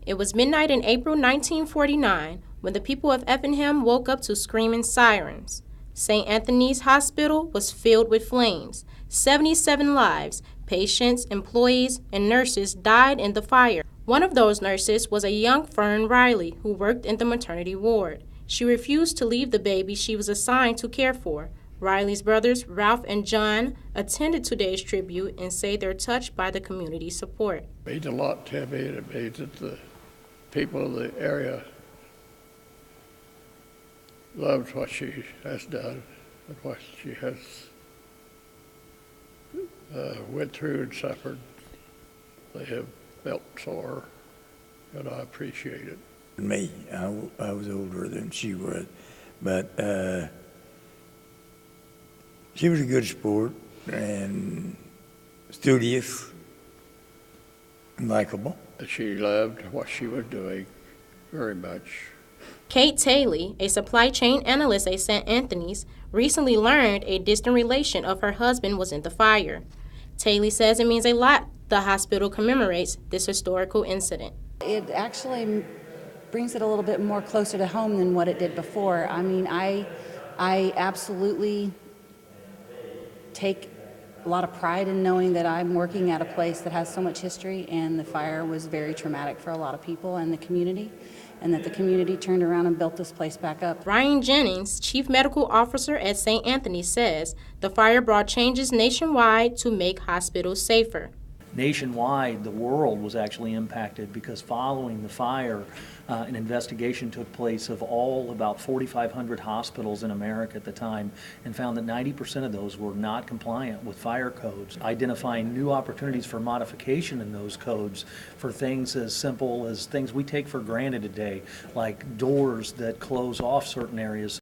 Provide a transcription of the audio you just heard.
It was midnight in April 1949 when the people of Effingham woke up to screaming sirens. St. Anthony's Hospital was filled with flames. 77 lives, patients, employees, and nurses died in the fire. One of those nurses was a young Fern Riley who worked in the maternity ward. She refused to leave the baby she was assigned to care for. Riley's brothers, Ralph and John, attended today's tribute and say they're touched by the community support. It means a lot to me, and it means that the people of the area loves what she has done and what she has went through and suffered. They have felt sore, and I appreciate it. Me, I was older than she was, but she was a good sport and studious and likable. She loved what she was doing very much. Kate Taylor, a supply chain analyst at St. Anthony's, recently learned a distant relation of her husband was in the fire. Taylor says it means a lot the hospital commemorates this historical incident. It actually brings it a little bit more closer to home than what it did before. I mean, I absolutely take a lot of pride in knowing that I'm working at a place that has so much history, and the fire was very traumatic for a lot of people and the community, and that the community turned around and built this place back up. Ryan Jennings, Chief Medical Officer at St. Anthony's, says the fire brought changes nationwide to make hospitals safer. Nationwide, the world was actually impacted because following the fire, an investigation took place of all about 4,500 hospitals in America at the time and found that 90% of those were not compliant with fire codes, identifying new opportunities for modification in those codes for things as simple as things we take for granted today, like doors that close off certain areas.